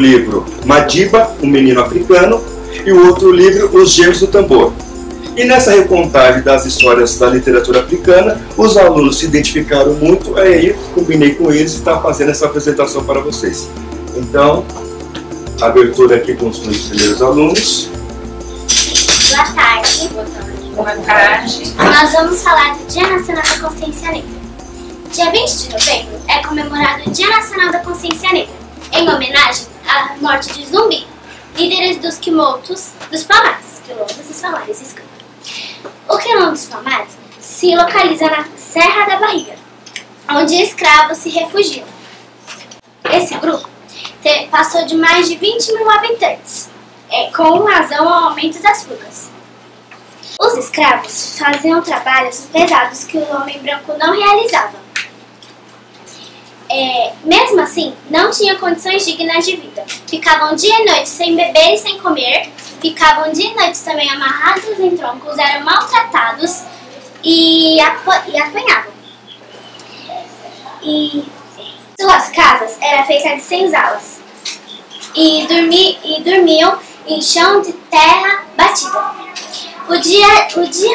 livro Madiba, um menino africano, e o outro livro Os Gêmeos do Tambor. E nessa recontagem das histórias da literatura africana, os alunos se identificaram muito, aí combinei com eles e está fazendo essa apresentação para vocês. Então, abertura aqui com os dois primeiros alunos. Boa tarde. Boa tarde. Nós vamos falar do Dia Nacional da Consciência Negra. Dia 20 de novembro é comemorado o Dia Nacional da Consciência Negra, em homenagem à morte de Zumbi, líderes dos quilombolas dos Palmares. O quilombo dos Palmares se localiza na Serra da Barriga, onde escravos se refugiam. Esse grupo passou de mais de 20 mil habitantes, com razão ao aumento das fugas. Os escravos faziam trabalhos pesados que o homem branco não realizava. Mesmo assim, não tinham condições dignas de vida. Ficavam dia e noite sem beber e sem comer, ficavam dia e noite também amarrados em troncos, eram maltratados e apanhavam. E suas casas eram feitas de senzalas e dormiam em chão de terra batida. O dia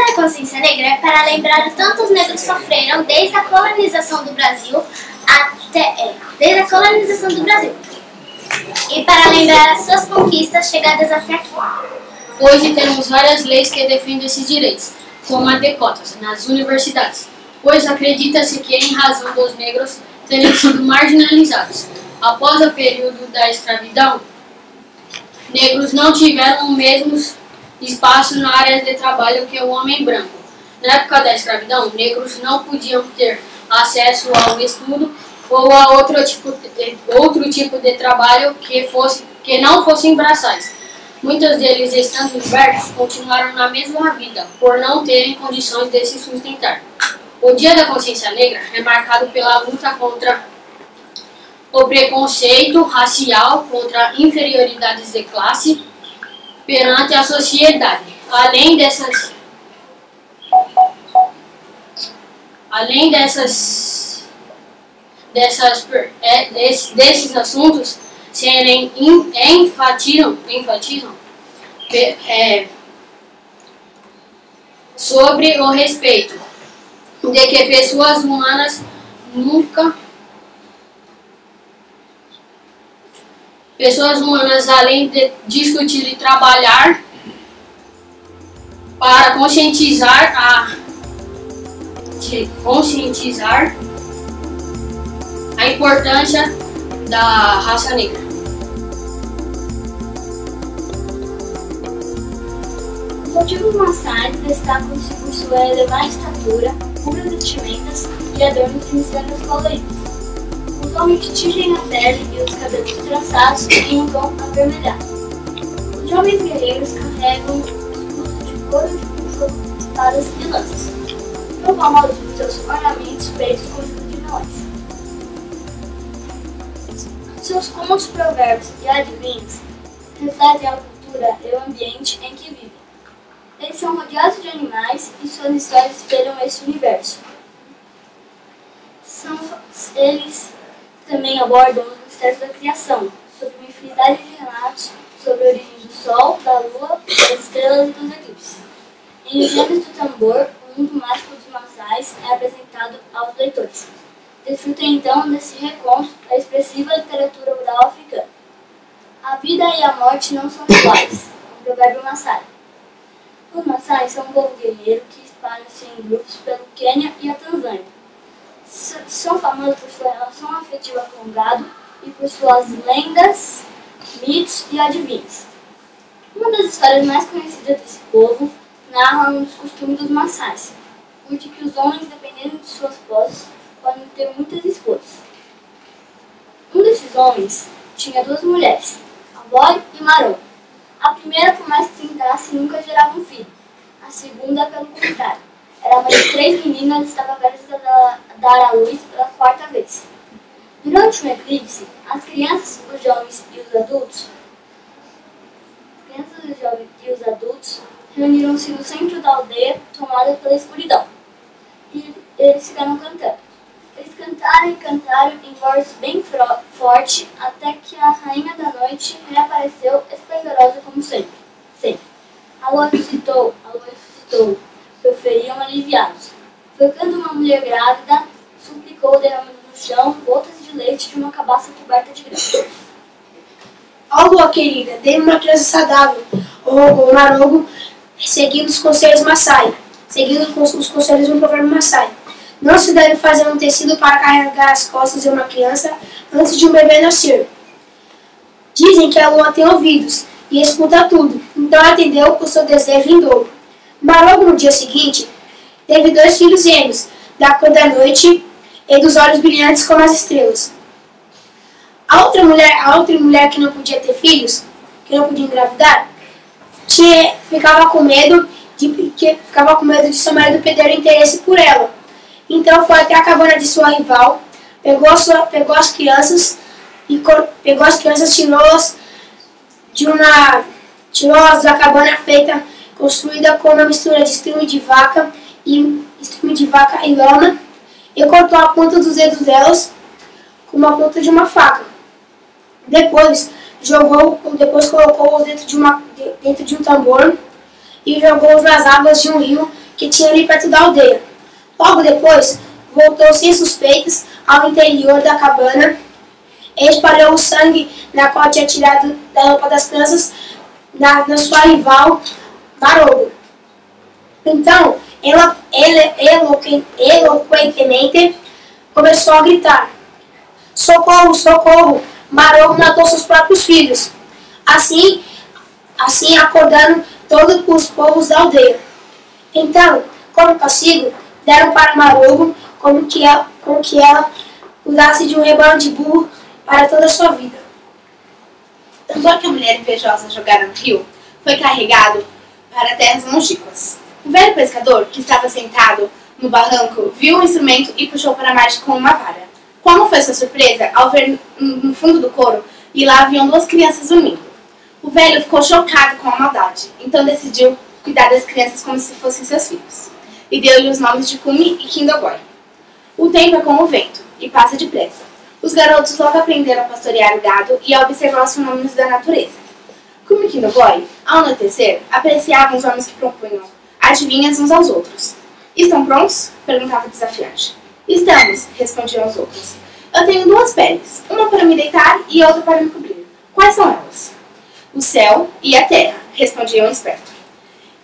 da Consciência Negra é para lembrar o tanto os negros sofreram desde a colonização do Brasil e para lembrar as suas conquistas chegadas até aqui. Hoje temos várias leis que defendem esses direitos, como a de cotas nas universidades, pois acredita-se que, em razão dos negros terem sido marginalizados após o período da escravidão, negros não tiveram o mesmo espaço na área de trabalho que o homem branco. Na época da escravidão, negros não podiam ter acesso ao estudo ou a outro tipo de trabalho que não fossem braçais. Muitos deles, estando libertos, continuaram na mesma vida, por não terem condições de se sustentar. O Dia da Consciência Negra é marcado pela luta contra o preconceito racial, contra inferioridades de classe perante a sociedade. Além desses assuntos serem enfatizam sobre o respeito de que pessoas humanas além de discutir e trabalhar para conscientizar a importância da raça negra. Os motivos maçais destacam-se por sua elevada estatura, rubras vestimentas e adornos de miçangas coloridos. Os homens tingem a pele e os cabelos trançados em um tom avermelhado. Os jovens guerreiros carregam escudos de couro de búfalo, espadas e lanças. São famosos por seus ornamentos feitos com fio de melões. Seus contos, provérbios e adivinhos refletem a cultura e o ambiente em que vivem. Eles são rodeados de animais e suas histórias espelham esse universo. Eles também abordam os mistérios da criação, sobre uma infinidade de relatos sobre a origem do Sol, da Lua, das estrelas e dos eclipses. Em Os Gêmeos do Tambor, o mundo mágico dos Maçais é apresentado aos leitores. Desfrutem então desse reconto da expressiva literatura oral africana. A vida e a morte não são iguais, um provérbio Maçai. Os Maçais são um povo guerreiro que espalham-se em grupos pelo Quênia e a Tanzânia. São famosos por sua relação afetiva com o gado e por suas lendas, mitos e adivinhos. Uma das histórias mais conhecidas desse povo narra um dos costumes dos Maçais, de que os homens, dependendo de suas posses, podem ter muitas esposas. Um desses homens tinha duas mulheres, Avó e Marô. A primeira, por mais que tentasse, nunca gerava um filho. A segunda, pelo contrário, era mãe de 3 meninas e estava prestes a dar à luz pela 4ª vez. Durante um eclipse, as crianças, os jovens e os adultos reuniram-se no centro da aldeia, tomada pela escuridão. E eles ficaram cantando. Eles cantaram e cantaram em voz bem forte, até que a rainha da noite reapareceu esplendorosa como sempre. A lua ressuscitou, proferiam aliviados. Foi quando uma mulher grávida suplicou, derramando no chão gotas de leite de uma cabaça coberta de grão. Ó lua querida, dê-me uma criança saudável, o Marogo, seguindo os conselhos Maasai, seguindo os conselhos do provérbio Maasai. Não se deve fazer um tecido para carregar as costas de uma criança antes de um bebê nascer. Dizem que a lua tem ouvidos e escuta tudo, então atendeu o seu desejo em dobro. Marogo, no dia seguinte, teve 2 filhos gêmeos, da cor da noite e dos olhos brilhantes como as estrelas. A outra mulher que não podia ter filhos, que não podia engravidar, ficava com medo de seu marido perder o interesse por ela. Então foi até a cabana de sua rival, pegou as crianças, tirou-as da cabana construída com uma mistura de estrume de vaca e lama, e cortou a ponta dos dedos delas com uma ponta de uma faca. Depois colocou-os dentro de um tambor e jogou-os nas águas de um rio que tinha ali perto da aldeia. Logo depois, voltou sem suspeitas ao interior da cabana e espalhou o sangue na qual tinha tirado da roupa das crianças na sua rival, Marogo. Então, ela eloquentemente começou a gritar: socorro, socorro! Marogo matou seus próprios filhos, assim acordando todos os povos da aldeia. Então, como castigo, deram para Marogo como que ela cuidasse de um rebanho de burro para toda a sua vida. O tambor que a mulher invejosa jogara no rio foi carregado para terras longínquas. O velho pescador, que estava sentado no barranco, viu o instrumento e puxou para a margem com uma vara. Como foi sua surpresa ao ver no fundo do coro e lá haviam 2 crianças dormindo. O velho ficou chocado com a maldade, então decidiu cuidar das crianças como se fossem seus filhos, e deu-lhe os nomes de Kumi e Kindogoi. O tempo é como o vento, e passa depressa. Os garotos logo aprenderam a pastorear o gado e a observar os fenômenos da natureza. Kumi e Kindogoi, ao anoitecer, apreciavam os homens que propunham adivinhas uns aos outros. Estão prontos? Perguntava desafiante. Estamos, respondiam os outros. Eu tenho 2 peles, uma para me deitar e outra para me cobrir. Quais são elas? O céu e a terra, respondia o esperto.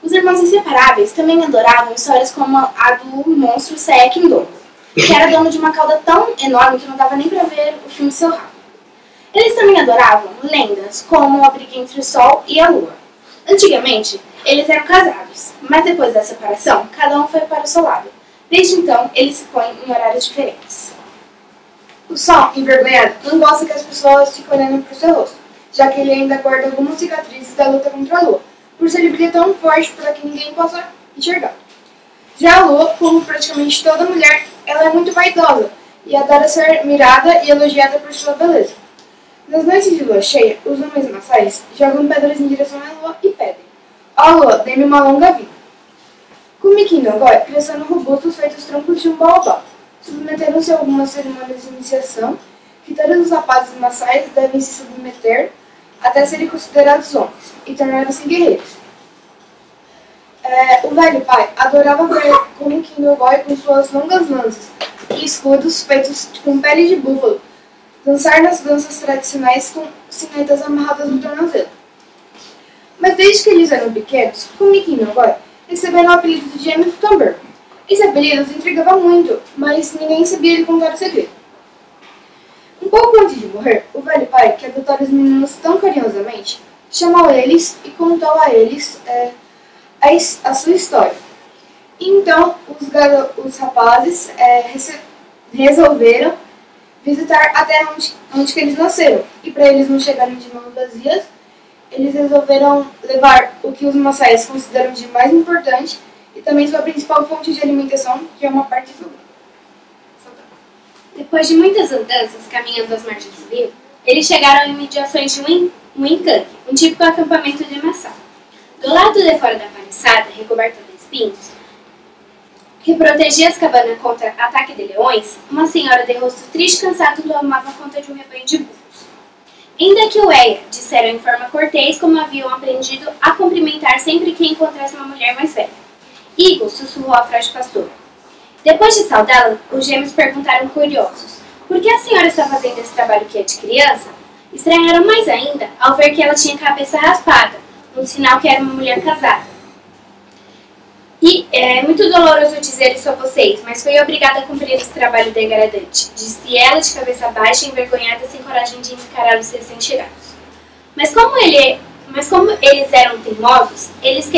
Os irmãos inseparáveis também adoravam histórias como a do monstro Seekindongo, que era dono de uma cauda tão enorme que não dava nem para ver o fim do seu rabo. Eles também adoravam lendas como a briga entre o sol e a lua. Antigamente, eles eram casados, mas depois da separação, cada um foi para o seu lado. Desde então, eles se põem em horários diferentes. O sol, envergonhado, não gosta que as pessoas fiquem olhando para o seu rosto, já que ele ainda guarda algumas cicatrizes da luta contra a lua, por ser ele brilha tão forte para que ninguém possa enxergar. Já a lua, como praticamente toda mulher, ela é muito vaidosa e adora ser mirada e elogiada por sua beleza. Nas noites de lua cheia, os homens maçais jogam pedras em direção à lua e pedem: ó lua, dê-me uma longa vida. Kumi e Kindogoi cresceram robustos feitos troncos de um baobá. Submeteram-se a algumas cerimônias de iniciação que todos os rapazes maçais devem se submeter até serem considerados homens e tornaram-se guerreiros. O velho pai adorava ver Kumi e Kindogoi com suas longas lanças e escudos feitos com pele de búfalo dançar nas danças tradicionais com sinetas amarradas no tornozelo. Mas desde que eles eram pequenos, Kumi e Kindogoi receberam o apelido de Gêmeos do Tambor. Esse apelido os intrigava muito, mas ninguém sabia lhe contar o segredo. Um pouco antes de morrer, o velho pai, que adotara os meninos tão carinhosamente, chamou eles e contou a eles a sua história. E então os rapazes resolveram visitar a terra onde que eles nasceram. E para eles não chegarem de mãos vazias, eles resolveram levar o que os maçais consideram de mais importante e também sua principal fonte de alimentação, que é uma parte do grupo. Depois de muitas andanças caminhando às margens do rio, eles chegaram em imediações de Muincangue, um típico acampamento de Maçã. Do lado de fora da paliçada, recoberta de espinhos, que protegia as cabanas contra ataque de leões, uma senhora de rosto triste e cansado tomava conta de um rebanho de burros. Ainda que o Eia disseram em forma cortês como haviam aprendido a cumprimentar sempre que encontrasse uma mulher mais velha. Igor sussurrou à frágil pastora. Depois de saudá-la, os gêmeos perguntaram curiosos: por que a senhora está fazendo esse trabalho que é de criança? Estranharam mais ainda ao ver que ela tinha a cabeça raspada, um sinal que era uma mulher casada. E é muito doloroso dizer isso a vocês, mas fui obrigada a cumprir esse trabalho degradante, disse ela de cabeça baixa, envergonhada, sem coragem de encarar os recém-chegados. Mas como eles eram teimosos, eles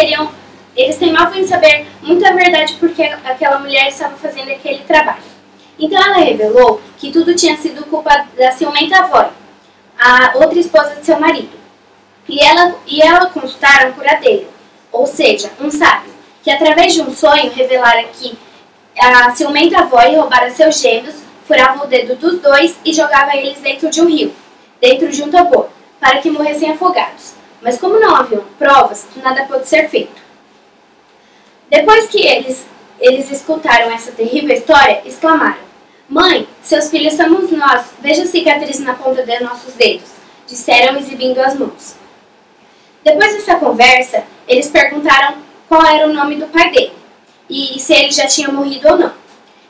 teimavam em saber muito a verdade porque aquela mulher estava fazendo aquele trabalho. Então ela revelou que tudo tinha sido culpa da ciumenta avó, a outra esposa de seu marido. E ela consultaram um curadeiro, ou seja, um sábio, que através de um sonho revelara que a ciumenta avó roubara seus gêmeos, furava o dedo dos dois e jogava eles dentro de um rio, dentro de um tambor, para que morressem afogados. Mas como não haviam provas, nada pôde ser feito. Depois que eles escutaram essa terrível história, exclamaram: Mãe, seus filhos somos nós, veja a cicatriz na ponta de nossos dedos, disseram exibindo as mãos. Depois dessa conversa, eles perguntaram qual era o nome do pai dele e se ele já tinha morrido ou não.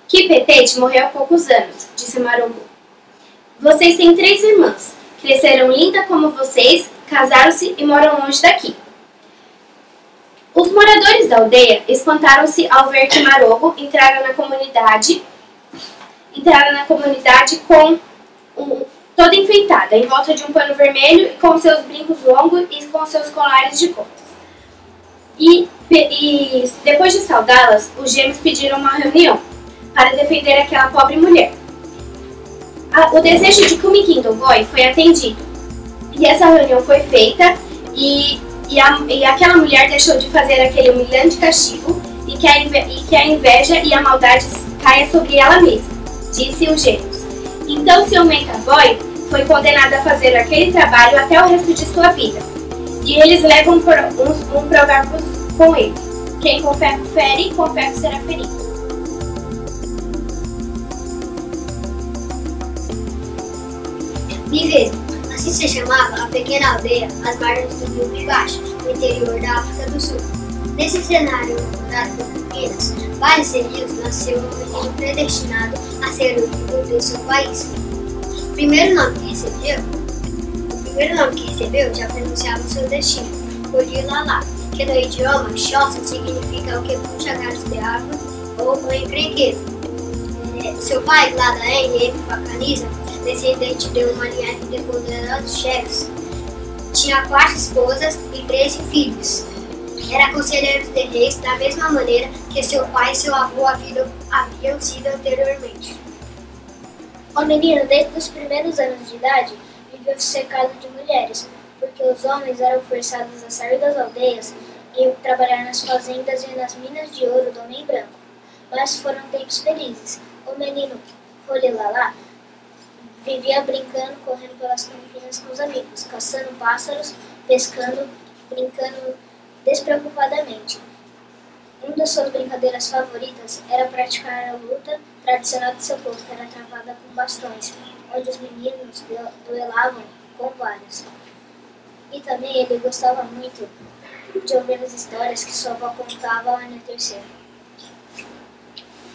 Kipetete morreu há poucos anos, disse Marogu. Vocês têm 3 irmãs, cresceram linda como vocês, casaram-se e moram longe daqui. Os moradores da aldeia espantaram-se ao ver que Marogo entrara na comunidade toda enfeitada, em volta de um pano vermelho e com seus brincos longos e com seus colares de contas. E depois de saudá-las, os gêmeos pediram uma reunião para defender aquela pobre mulher. O desejo de Kumikindogoi foi atendido, e essa reunião foi feita, e aquela mulher deixou de fazer aquele humilhante castigo, e que a inveja e a maldade caia sobre ela mesma, disse os gêmeos. Então ciumenta Boy foi condenada a fazer aquele trabalho até o resto de sua vida, e eles levam um provérbio com ele: quem com ferro fere, com ferro será ferido. Mesmo, assim se chamava a pequena aldeia às margens do rio Bibaixo, no interior da África do Sul. Nesse cenário mudado por Campinas, vários serios nasceu um menino predestinado a ser o líder do seu país. O primeiro nome que recebeu já pronunciava o seu destino, Urilalá, que no idioma Xhosa significa o que puxa galhos de árvore ou o encrenqueiro. Seu pai, Ladaen Facaniza, descendente de uma linhagem de poderosos chefes, tinha 4 esposas e 13 filhos. Era conselheiro de reis da mesma maneira que seu pai e seu avô haviam sido anteriormente. O menino, desde os primeiros anos de idade, viveu cercado de mulheres, porque os homens eram forçados a sair das aldeias e trabalhar nas fazendas e nas minas de ouro do homem branco. Mas foram tempos felizes. O menino Rolilalá vivia brincando, correndo pelas campinas com os amigos, caçando pássaros, pescando, brincando despreocupadamente. Uma das suas brincadeiras favoritas era praticar a luta tradicional de seu povo, que era travada com bastões, onde os meninos duelavam com varas. E também ele gostava muito de ouvir as histórias que sua avó contava ao anoitecer.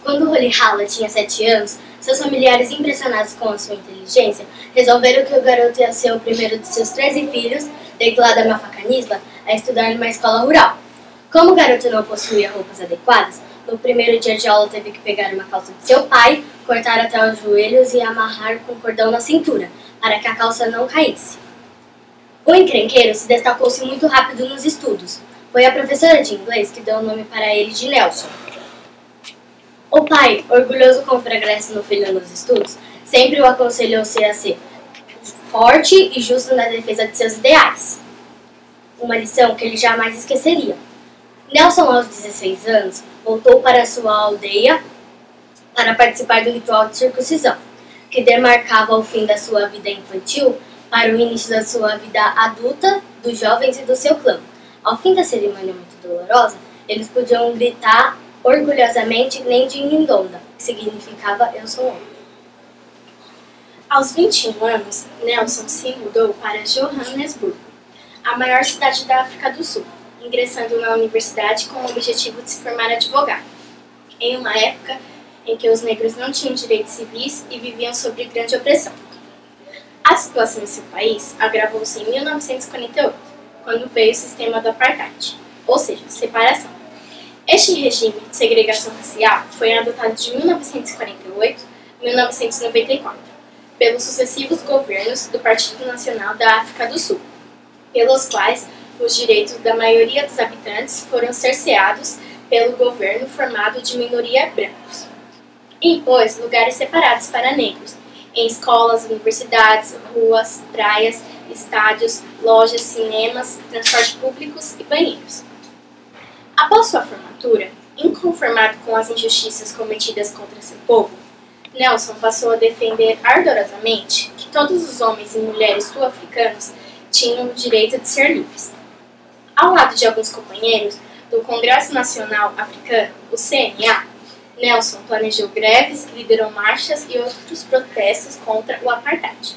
Quando Rolihala tinha 7 anos, seus familiares, impressionados com a sua inteligência, resolveram que o garoto ia ser o primeiro de seus 13 filhos, dentro lá da Mafacanisba, a estudar numa escola rural. Como o garoto não possuía roupas adequadas, no primeiro dia de aula teve que pegar uma calça de seu pai, cortar até os joelhos e amarrar com cordão na cintura, para que a calça não caísse. O encrenqueiro se destacou-se muito rápido nos estudos. Foi a professora de inglês que deu o nome para ele de Nelson. O pai, orgulhoso com o progresso no filho nos estudos, sempre o aconselhou-se a ser forte e justo na defesa de seus ideais. Uma lição que ele jamais esqueceria. Nelson, aos 16 anos, voltou para sua aldeia para participar do ritual de circuncisão, que demarcava o fim da sua vida infantil para o início da sua vida adulta, dos jovens e do seu clã. Ao fim da cerimônia muito dolorosa, eles podiam gritar orgulhosamente Ndinda, que significava eu sou homem. Aos 21 anos, Nelson se mudou para Johannesburgo, a maior cidade da África do Sul, ingressando na universidade com o objetivo de se formar advogado, em uma época em que os negros não tinham direitos civis e viviam sob grande opressão. A situação em seu país agravou-se em 1948, quando veio o sistema do apartheid, ou seja, separação. Este regime de segregação racial foi adotado de 1948 a 1994, pelos sucessivos governos do Partido Nacional da África do Sul, pelos quais os direitos da maioria dos habitantes foram cerceados pelo governo formado de minoria brancos. Impôs lugares separados para negros, em escolas, universidades, ruas, praias, estádios, lojas, cinemas, transportes públicos e banheiros. Após sua formatura, inconformado com as injustiças cometidas contra seu povo, Nelson passou a defender ardorosamente que todos os homens e mulheres sul-africanos tinham o direito de ser livres. Ao lado de alguns companheiros do Congresso Nacional Africano, o CNA, Nelson planejou greves, liderou marchas e outros protestos contra o apartheid.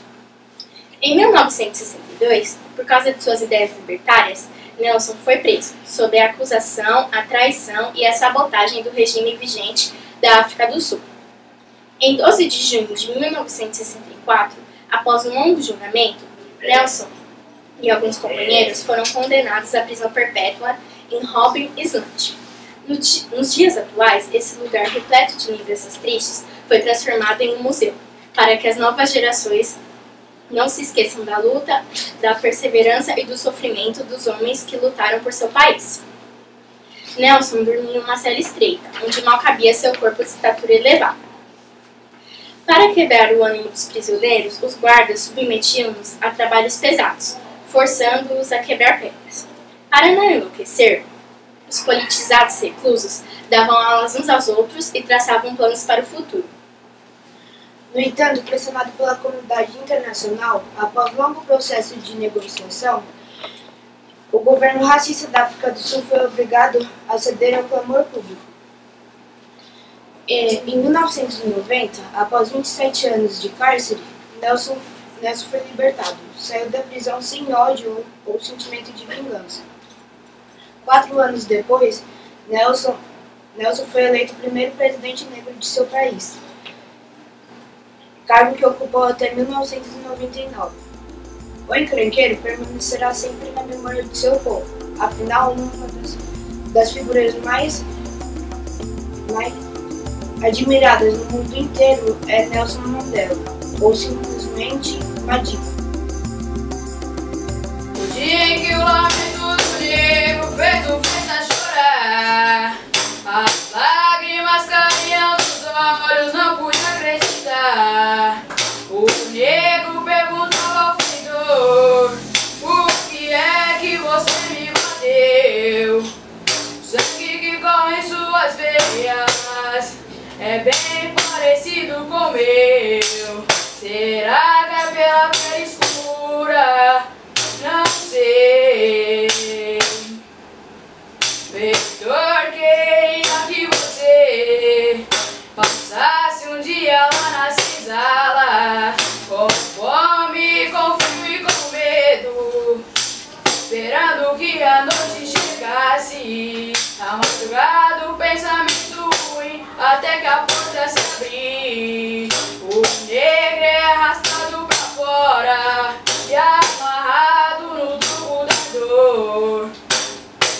Em 1962, por causa de suas ideias libertárias, Nelson foi preso, sob a acusação, a traição e a sabotagem do regime vigente da África do Sul. Em 12 de junho de 1964, após um longo julgamento, Nelson e alguns companheiros foram condenados à prisão perpétua em Robben Island. Nos dias atuais, esse lugar repleto de lembranças tristes foi transformado em um museu, para que as novas gerações não se esqueçam da luta, da perseverança e do sofrimento dos homens que lutaram por seu país. Nelson dormia em uma cela estreita, onde mal cabia seu corpo de estatura elevada. Para quebrar o ânimo dos prisioneiros, os guardas submetiam-nos a trabalhos pesados, forçando-os a quebrar pedras. Para não enlouquecer, os politizados reclusos davam aulas uns aos outros e traçavam planos para o futuro. No entanto, pressionado pela comunidade internacional, após longo processo de negociação, o governo racista da África do Sul foi obrigado a ceder ao clamor público. Em 1990, após 27 anos de cárcere, Nelson foi libertado. Saiu da prisão sem ódio ou sentimento de vingança. 4 anos depois, Nelson foi eleito o primeiro presidente negro de seu país, cargo que ocupou até 1999. O encrenqueiro permanecerá sempre na memória de seu povo, afinal, uma das figuras mais admiradas no mundo inteiro é Nelson Mandela, ou simplesmente Madiba. O dia em que o lamento do negro fez o Feta chorar, as lágrimas caíam dos olhos, não pude acreditar. O negro perguntava ao feitor: o que é que você me bateu? O sangue que corre em suas veias é bem parecido com o meu. Será que é pela pele escura? Não sei. Feitor, queria que você passasse um dia lá na senzala, com fome, com frio e com medo, esperando que a noite chegasse. A madrugada o pensamento ruim, até que a porta se abrir. O negro é arrastado pra fora e amarrado no tubo da dor.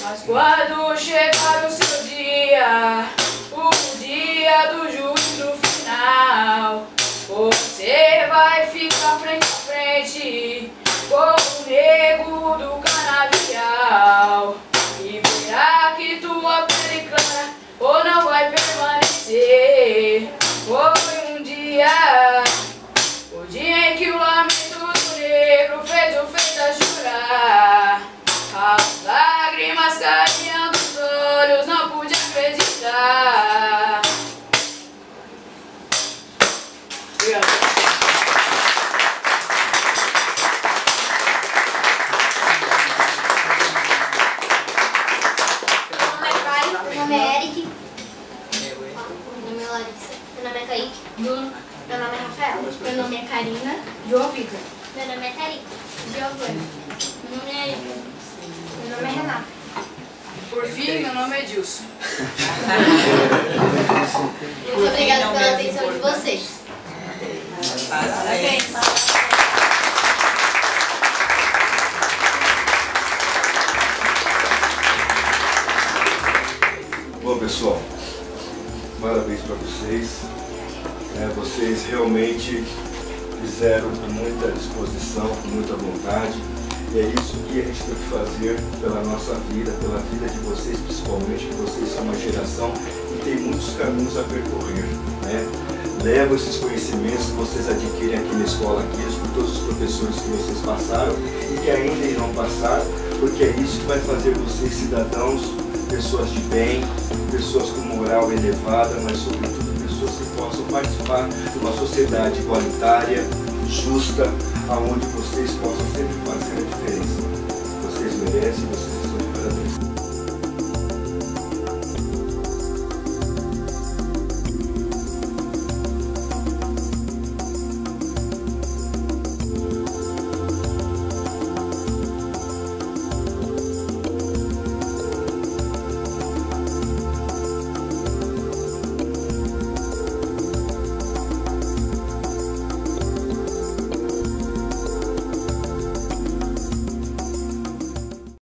Mas quando chegar o seu dia, o dia do juízo final, você vai ficar frente a frente com o negro do canavial e verá que tua pele clara ou não vai permanecer. Foi um dia, o dia em que o lamento do negro fez o Feta chorar. As lágrimas caíam dos olhos, não pude acreditar. Obrigado. Meu nome é Eric, João Vitor. Meu nome é Thalita. Giovana. Meu nome é Ivan. Meu nome é Renata. Por fim, meu nome é Dilson. Muito obrigada pela atenção de vocês. Parabéns. Bom, pessoal, parabéns para vocês. Vocês realmente fizeram com muita disposição, com muita vontade. E é isso que a gente tem que fazer pela nossa vida, pela vida de vocês, principalmente, que vocês são uma geração que tem muitos caminhos a percorrer, né? Levam esses conhecimentos que vocês adquirem aqui na escola, aqui, por todos os professores que vocês passaram e que ainda irão passar, porque é isso que vai fazer vocês cidadãos, pessoas de bem, pessoas com moral elevada, mas sobretudo pessoas que possam participar de uma sociedade igualitária, justa, aonde vocês possam sempre fazer a diferença. Vocês merecem, vocês estão de parabéns.